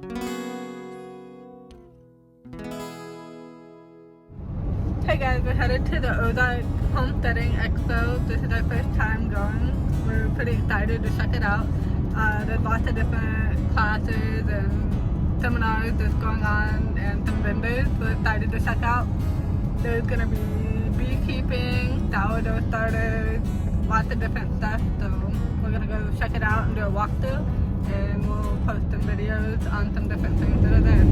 Hey guys, we're headed to the Ozarks Homesteading Expo. This is our first time going. We're pretty excited to check it out. There's lots of different classes and seminars that's going on and some vendors we're excited to check out. There's going to be beekeeping, sourdough starters, lots of different stuff. So we're going to go check it out and do a walkthrough, and we'll post some videos on some different things that are there.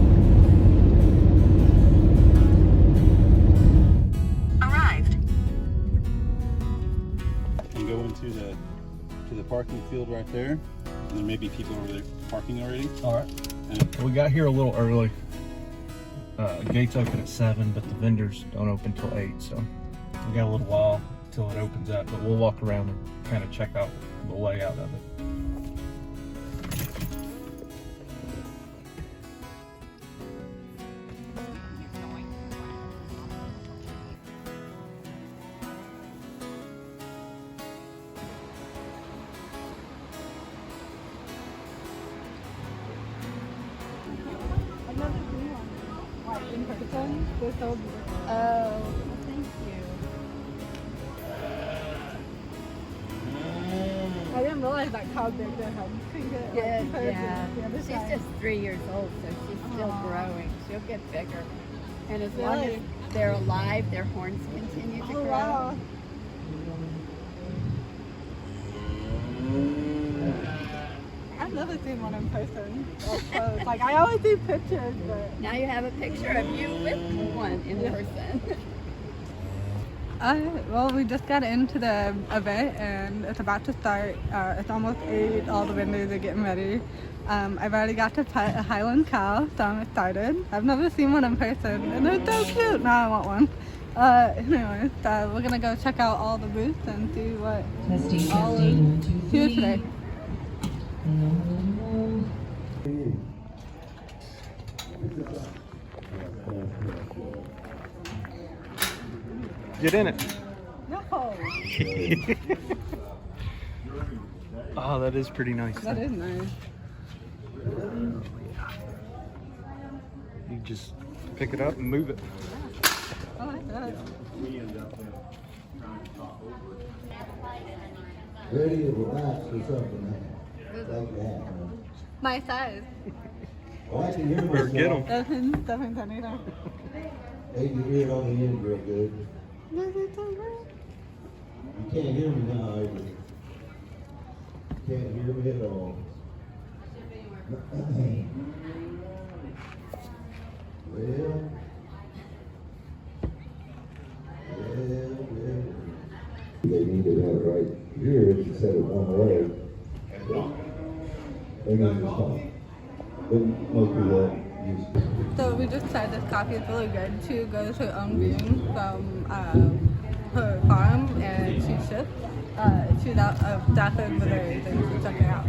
Go into the parking field right there, and there may be people over there parking already. All right. And we got here a little early. Gates open at 7, but the vendors don't open till 8, so we got a little while till it opens up. But we'll walk around and kind of check out the layout of it. They're so beautiful. Oh, thank you. I didn't realize like how big their heads could get. Yeah. She's She's just 3 years old, so she's still growing. She'll get bigger. And as long as they're alive, their horns continue to grow. Wow. I've never seen one in person. Like I always see pictures, but Now you have a picture of you with one in person. well, we just got into the event and it's about to start. It's almost 8. All the vendors are getting ready. I've already got to pet a Highland cow, so I'm excited. I've never seen one in person, and they're so cute. Now I want one. Anyways, we're gonna go check out all the booths and see what all is here today. Get in it. No. Oh, that is pretty nice. That is nice. You just pick it up and move it. I like that. Ready to relax or something like that. My size. Well, I can hear myself. Get them. Definitely funny though. Hey, you hear it on the end real good. You can't hear me now, either. Can't hear me at all. Well. They need to have it right here if you set it one way. They need to stop. But most people use. So we just tried this coffee. It's really good. She goes her own beans from her farm, and she ships. She's out of Stafford, Missouri, so you should check it out.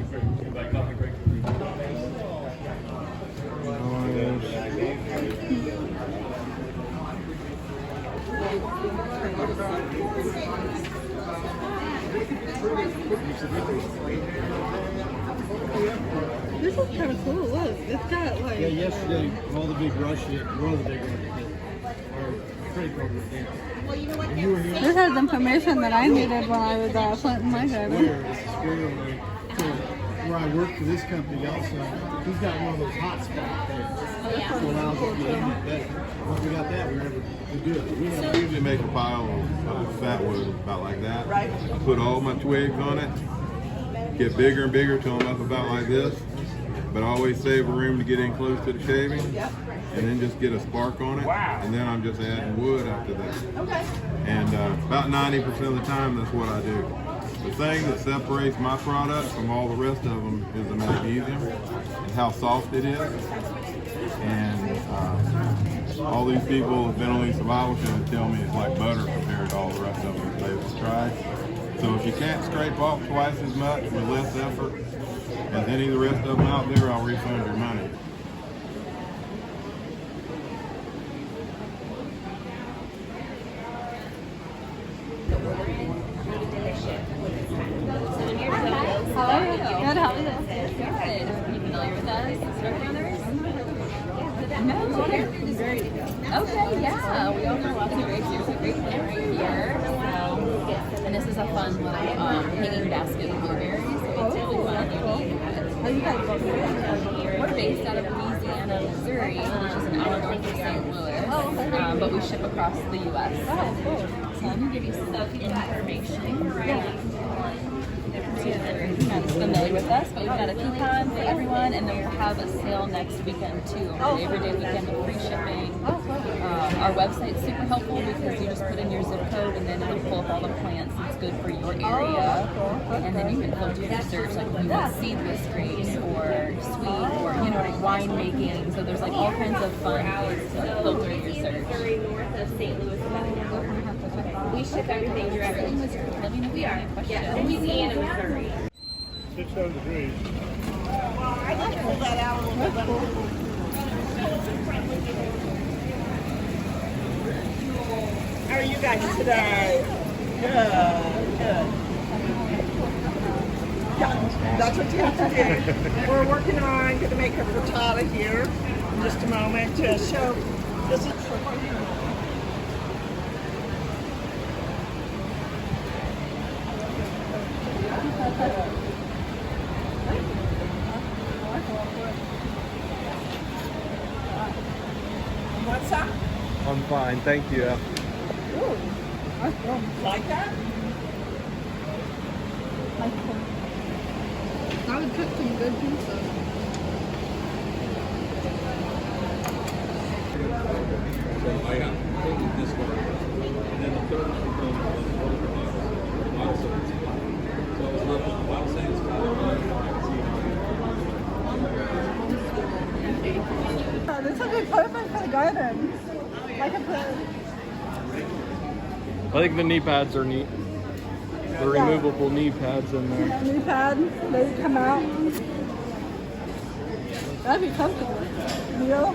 This is kind of cool. Look, it's got like. Yeah, yesterday, all the big rush hit, one of the big ones hit. Our credit card was down. And you were here. This has information that I needed when I was planting my garden. This is square away. So where I work for this company also, he's got one of those hot spots there. So allows us to get in it better. Once we got that, we were able to do it. We I have usually make a pile of fat wood about like that. Right. Put all my twigs on it. Get bigger and bigger till I'm up about like this. But I always save a room to get in close to the shaving. Yep. And then just get a spark on it. Wow. And then I'm just adding wood after that. Okay. And about 90% of the time, that's what I do. The thing that separates my product from all the rest of them is the magnesium and how soft it is. And all these people have been on these survival shows and tell me it's like butter compared to all the rest of them that they've tried. So if you can't scrape off twice as much with less effort as any of the rest of them out there, I'll refund your money. How are you? Good, how are you? Good. Are you familiar with us? No, okay, yeah. We offer lots of grapes. There's a grape plant right here. So, and this is a fun little hanging basket of blueberries. So it's really fun and unique. We're based out of Louisiana, Missouri, which is an hour north of St. Louis. But we ship across the U.S. So let me give you some information. Not as familiar with us, but we've got a coupon for everyone, and then we'll have a sale next weekend too, over Labor Day weekend with free shipping. Our website's super helpful because you just put in your zip code and then it'll pull up all the plants that's good for your area, and then you can filter your search, like if you want seedless grapes or sweet or like wine making. So there's like all kinds of fun ways to filter your search. North of St. Louis. We ship everything directly. Let me know if you have any questions. Yeah, Louisiana, Missouri. 600 degrees. I like to pull that out a little bit. How are you guys today? Good. Yeah, that's what you have to do. We're working on going to make a frittata here in just a moment to show. This is what's that? I'm fine, thank you. Ooh, like that? I would cook some good pizza. This would be perfect for the garden. Like a plant. I think the knee pads are neat. The removable knee pads in there. Knee pad, they come out. That'd be comfortable. You know?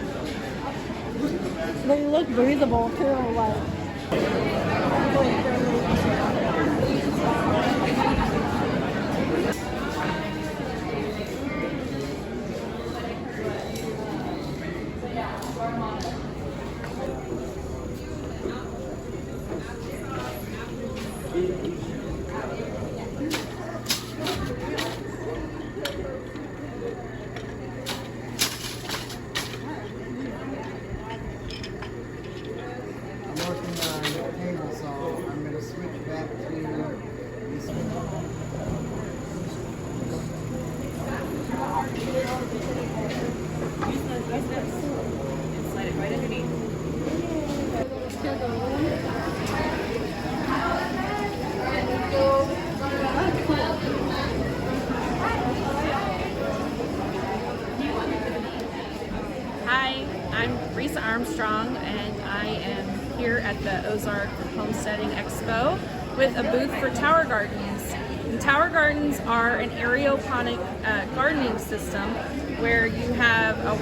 They look breathable too, like. Armstrong, and I am here at the Ozarks Homesteading Expo with a booth for tower gardens. And tower gardens are an aeroponic gardening system where you have a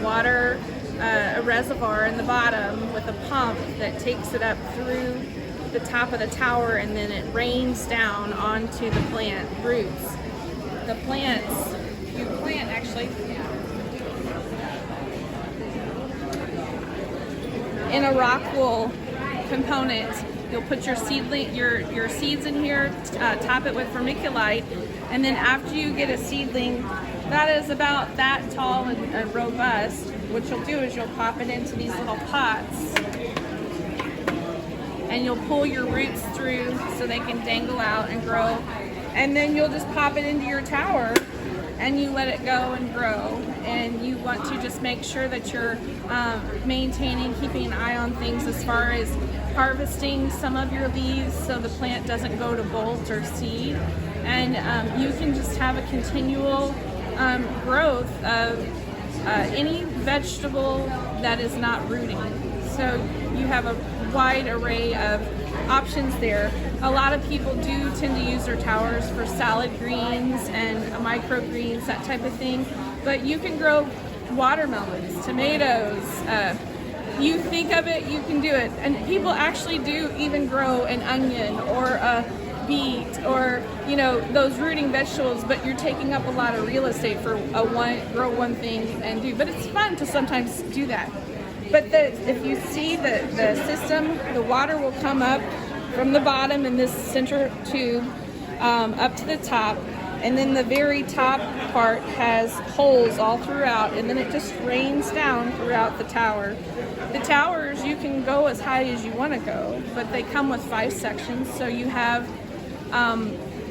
reservoir in the bottom with a pump that takes it up through the top of the tower, and then it rains down onto the plant roots. The plants, you plant actually in a rock wool component. You'll put your seedling, your seeds in here, top it with vermiculite, and then after you get a seedling that is about that tall and robust, what you'll do is you'll pop it into these little pots, and you'll pull your roots through so they can dangle out and grow, and then you'll just pop it into your tower and you let it go and grow. And you want to just make sure that you're maintaining, keeping an eye on things as far as harvesting some of your leaves so the plant doesn't go to bolt or seed. And you can just have a continual growth of any vegetable that is not rooting. So you have a wide array of options there. A lot of people do tend to use their towers for salad greens and microgreens, that type of thing. But you can grow watermelons, tomatoes. You think of it, you can do it. And people actually do even grow an onion or a beet or, you know, those rooting vegetables, but you're taking up a lot of real estate for grow one thing and do. But it's fun to sometimes do that. But if you see the system, the water will come up from the bottom in this center tube up to the top, and then the very top part has holes all throughout, and then it just rains down throughout the tower. The towers, you can go as high as you want to go, but they come with 5 sections, so you have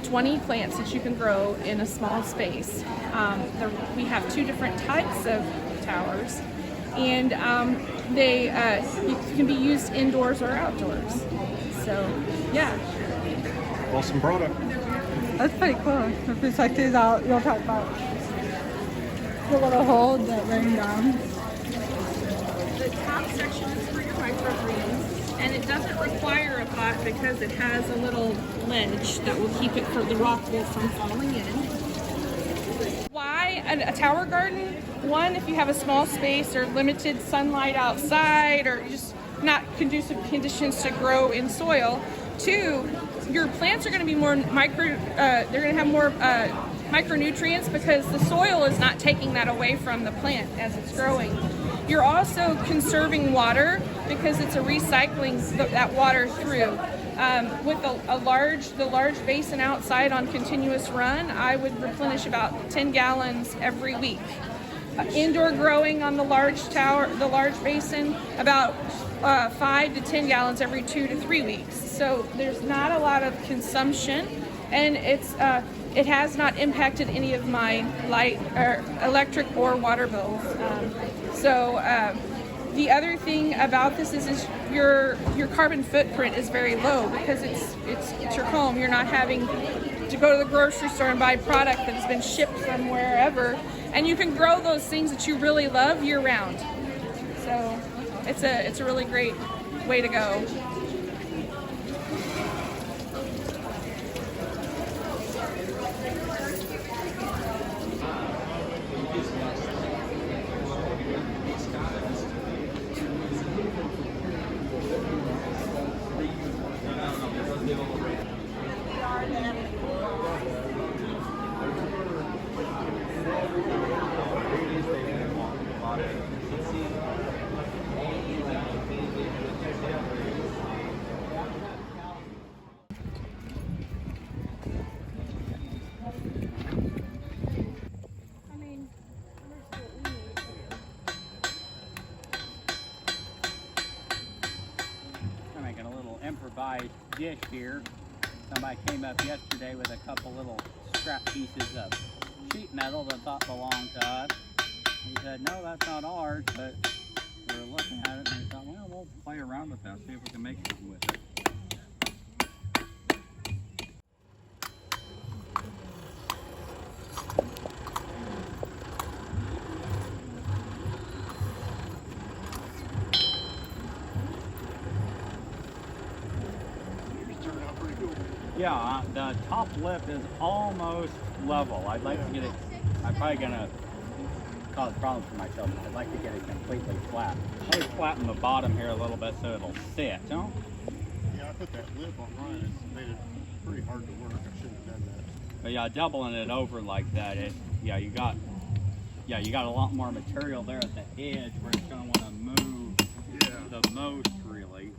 20 plants that you can grow in a small space. We have 2 different types of towers, and they can be used indoors or outdoors. So, yeah. Awesome product. That's pretty cool. If you check these out, you'll talk about the little hole that rained down. The top section is for your microgreens, and it doesn't require a pot because it has a little ledge that will keep it for the rock wool from falling in. Why a tower garden? One, if you have a small space or limited sunlight outside or just not conducive conditions to grow in soil. 2, your plants are going to be more they're going to have more micronutrients because the soil is not taking that away from the plant as it's growing. You're also conserving water because it's recycling that water through. With the large basin outside on continuous run, I would replenish about 10 gallons every week. Indoor growing on the large basin, about 5 to 10 gallons every 2 to 3 weeks. So there's not a lot of consumption, and it has not impacted any of my light or electric or water bills. The other thing about this is your carbon footprint is very low because it's your home. You're not having to go to the grocery store and buy product that has been shipped from wherever, and you can grow those things that you really love year round. So it's a really great way to go. Improvised dish here. Somebody came up yesterday with a couple little scrap pieces of sheet metal that thought belonged to us. He said, no, that's not ours, but we were looking at it and we thought, well, we'll play around with that, see if we can make something with it. Yeah, the top lip is almost level. I'd like to get it, I'm probably going to cause problems for myself. I'd like to get it completely flat. I would flatten the bottom here a little bit so it'll sit, you know? Yeah, I put that lip on mine. It's made it pretty hard to work. I shouldn't have done that. But yeah, doubling it over like that, you got a lot more material there at the edge where it's going to want to move the most, really.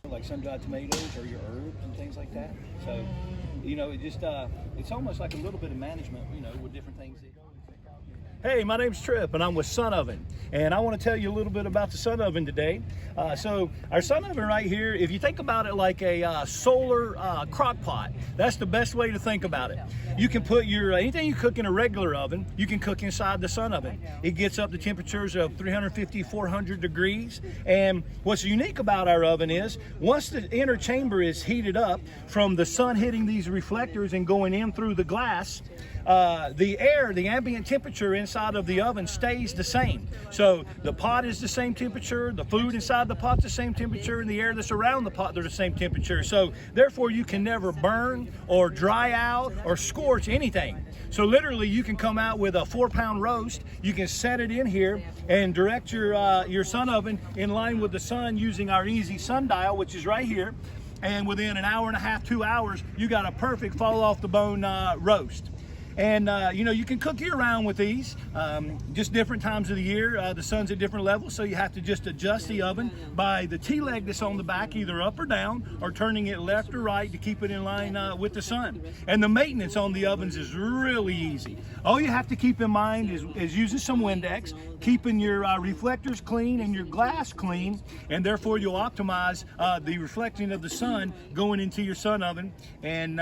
Like sun-dried tomatoes or your herbs and things like that. So, you know, it just, it's almost like a little bit of management, you know, with different things. Hey, my name's Trip and I'm with Sun Oven, and I want to tell you a little bit about the Sun Oven today. So our Sun Oven right here, if you think about it like a solar crock pot, that's the best way to think about it. You can put your anything you cook in a regular oven, you can cook inside the Sun Oven. It gets up to temperatures of 350, 400 degrees, and what's unique about our oven is once the inner chamber is heated up from the sun hitting these reflectors and going in through the glass, the ambient temperature inside of the oven stays the same. So the pot is the same temperature, the food inside the pot's the same temperature, and the air that's around the pot, they're the same temperature. So therefore you can never burn or dry out or scorch anything. So literally you can come out with a 4-pound roast, you can set it in here and direct your Sun Oven in line with the sun using our easy sundial, which is right here. And within an hour and a half, 2 hours, you got a perfect fall off the bone roast. And you know, you can cook year round with these, just different times of the year. The sun's at different levels, so you have to just adjust the oven by the T-leg that's on the back, either up or down, or turning it left or right to keep it in line with the sun. And the maintenance on the ovens is really easy. All you have to keep in mind is using some Windex, keeping your reflectors clean and your glass clean, and therefore you'll optimize the reflecting of the sun going into your Sun Oven. And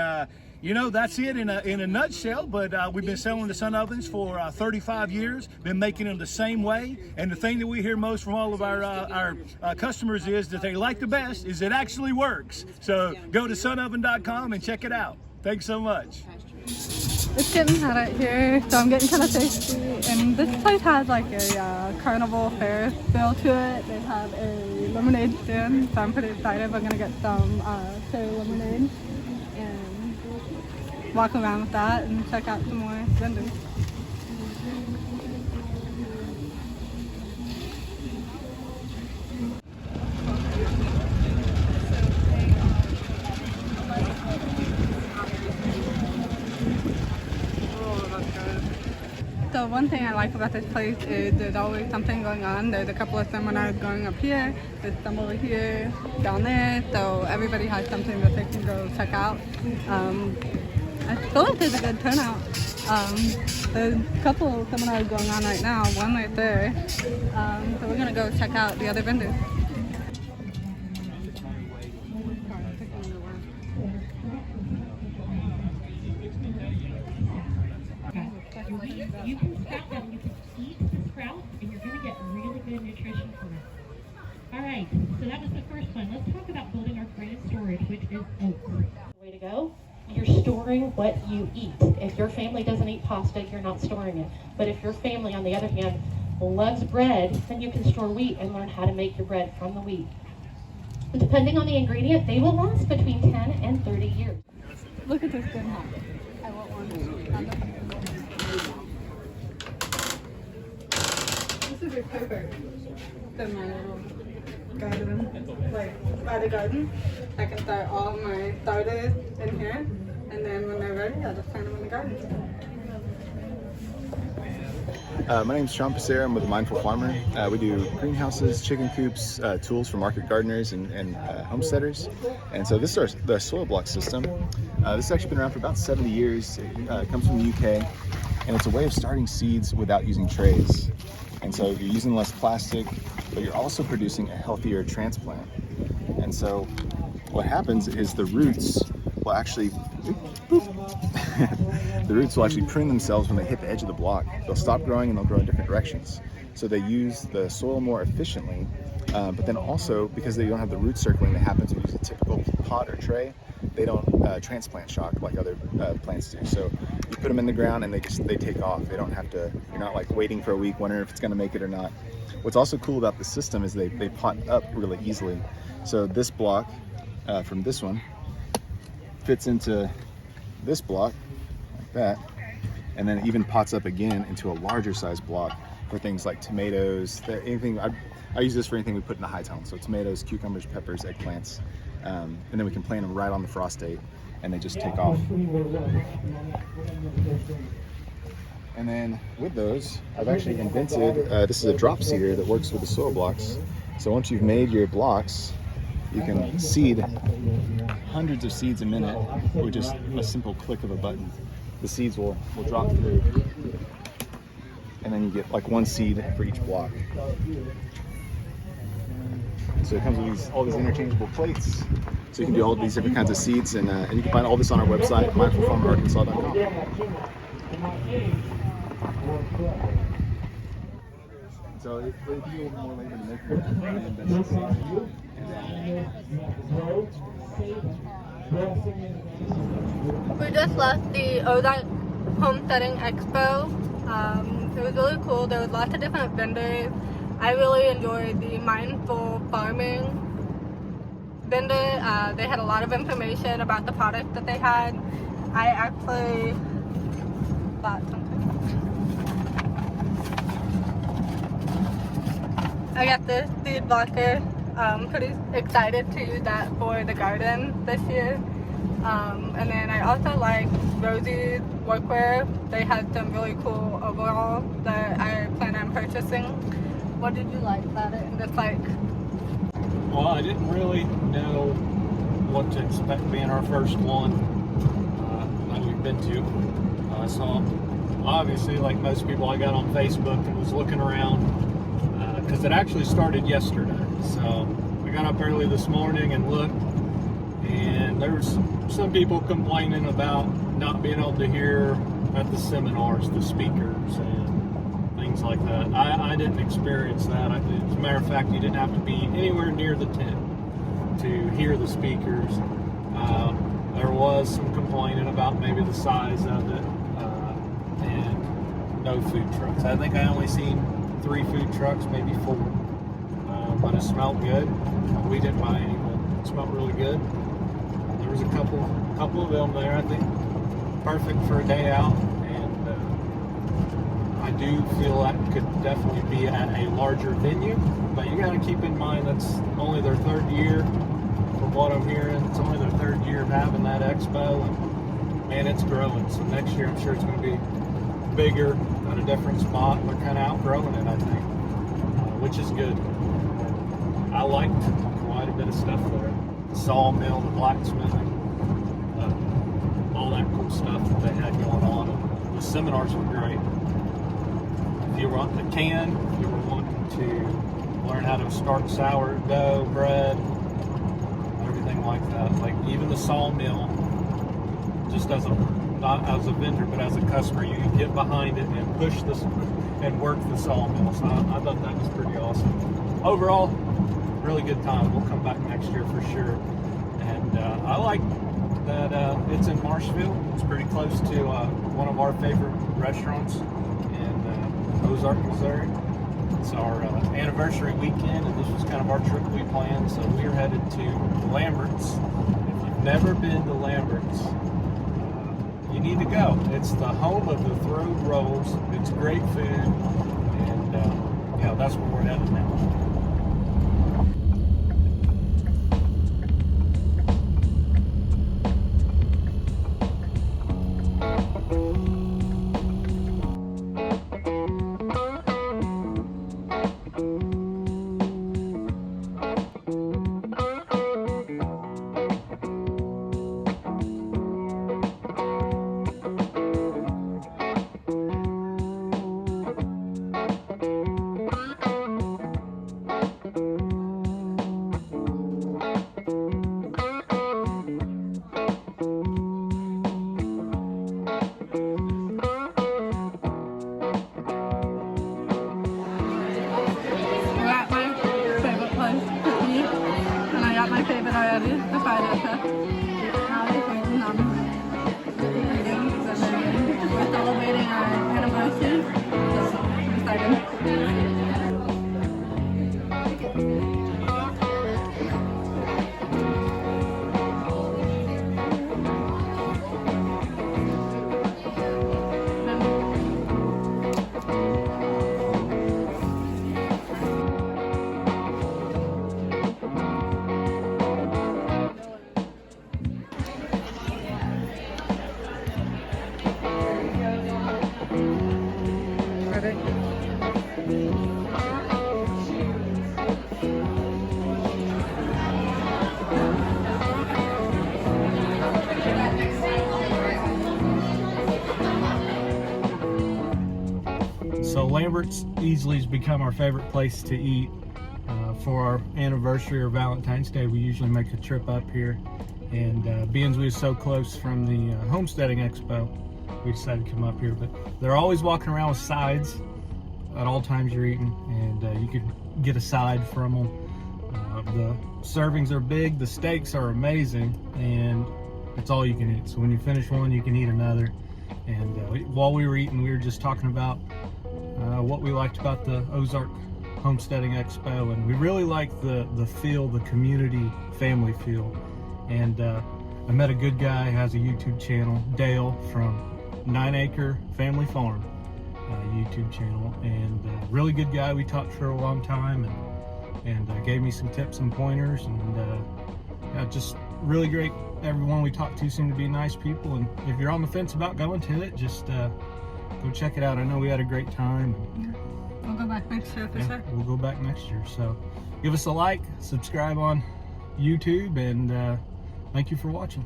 you know, that's it in a nutshell, but we've been selling the Sun Ovens for 35 years, been making them the same way, and the thing that we hear most from all of our customers is that they like the best is it actually works. So go to sunoven.com and check it out. Thanks so much. It's getting hot out here, so I'm getting kind of thirsty, and this place has like a carnival fair feel to it. They have a lemonade stand, so I'm pretty excited. I'm gonna get some cherry lemonade and walk around with that and check out some more vendors. So one thing I like about this place is there's always something going on. There's a couple of seminars going up here, there's some over here, down there, so everybody has something that they can go check out. I feel like there's a good turnout. There's a couple of seminars going on right now, one right there. So we're gonna go check out the other vendors. You can stack them, you can eat the sprouts, and you're going to get really good nutrition from it. All right, so that was the first one. Let's talk about building our grain storage, which is oats. Way to go. You're storing what you eat. If your family doesn't eat pasta, you're not storing it. But if your family, on the other hand, loves bread, then you can store wheat and learn how to make your bread from the wheat. But depending on the ingredient, they will last between 10 and 30 years. Look at this good hat. I want one. This would be perfect in my little garden, like by the garden. I can start all my starters in here, and then when they're ready, I'll just plant them in the garden. My name is Sean Passera. I'm with the Mindful Farmer. We do greenhouses, chicken coops, tools for market gardeners and homesteaders. And so this is the soil block system. This has actually been around for about 70 years. It comes from the UK, and it's a way of starting seeds without using trays. And so you're using less plastic, but you're also producing a healthier transplant. And so what happens is the roots will actually the roots will actually prune themselves when they hit the edge of the block. They'll stop growing and they'll grow in different directions. So they use the soil more efficiently, but then also because they don't have the root circling that happens when you use a typical pot or tray, they don't transplant shock like other plants do. So you put them in the ground and they take off. They don't have to, you're not like waiting for a week wondering if it's gonna make it or not. What's also cool about the system is they pot up really easily. So this block from this one fits into this block like that, and then it even pots up again into a larger size block for things like tomatoes, anything. I use this for anything we put in the high tone, so tomatoes, cucumbers, peppers, eggplants, and then we can plant them right on the frost date and they just take off. And then with those, I've actually invented, this is a drop seeder that works with the soil blocks. So once you've made your blocks, you can seed hundreds of seeds a minute with just a simple click of a button. The seeds will drop through. and then you get like 1 seed for each block. So it comes with all these interchangeable plates, so you can do all these different kinds of seeds, and you can find all this on our website, mindfulfarmerarkansas.com. So if you a little more labor to make it, we just left the Ozarks Homesteading Expo. It was really cool. There was lots of different vendors. I really enjoyed the mindful farming vendor. They had a lot of information about the products that they had. I actually bought something. I got this seed blocker. Pretty excited to use that for the garden this year. And then I also like Rosies workwear. They had some really cool overalls that I plan on purchasing. What did you like about it? And just like, well, I didn't really know what to expect being our first one that we've been to. So obviously, like most people, I got on Facebook and was looking around because it actually started yesterday. So I got up early this morning and looked, and there was some people complaining about not being able to hear at the seminars, the speakers, and things like that. I didn't experience that. As a matter of fact, you didn't have to be anywhere near the tent to hear the speakers. There was some complaining about maybe the size of it, and no food trucks. I think I only seen 3 food trucks, maybe 4, but it smelled good. We didn't buy any, but it smelled really good. There was a couple of them there, I think, perfect for a day out, and I do feel that could definitely be at a larger venue, but you got to keep in mind that's only their 3rd year. From what I'm hearing, it's only their 3rd year of having that expo, and man, it's growing. So next year, I'm sure it's going to be bigger at a different spot. They're kind of outgrowing it, I think, which is good. I liked quite a bit of stuff there. The sawmill, the blacksmithing, all that cool stuff that they had going on. And the seminars were great. If you were wanting to can, if you were wanting to learn how to start sourdough bread, everything like that. Like even the sawmill, just as not as a vendor, but as a customer, you can get behind it and push this and work the sawmill. So I thought that was pretty awesome. Overall, really good time. We'll come back next year for sure. And I like that it's in Marshfield. It's pretty close to one of our favorite restaurants in Ozark, Missouri. It's our anniversary weekend, and this was kind of our trip we planned. So we're headed to Lambert's. If you've never been to Lambert's, you need to go. It's the home of the throwed rolls. It's great food, and yeah, that's where we're headed now. Robert's easily has become our favorite place to eat. For our anniversary or Valentine's Day, we usually make a trip up here. And being we were so close from the Homesteading Expo, we decided to come up here. But they're always walking around with sides at all times you're eating, and you can get a side from them. The servings are big, the steaks are amazing, and it's all you can eat. So when you finish one, you can eat another. And while we were eating, we were just talking about what we liked about the Ozarks Homesteading Expo, and we really liked the feel, the community family feel. And I met a good guy who has a YouTube channel, Dale, from 9 Acre Family Farm YouTube channel, and really good guy. We talked for a long time, and gave me some tips and pointers, and yeah, just really great. Everyone we talked to seemed to be nice people, and if you're on the fence about going to it, just go check it out. I know we had a great time. We'll go back next year for sure. We'll go back next year. So give us a like, subscribe on YouTube, and thank you for watching.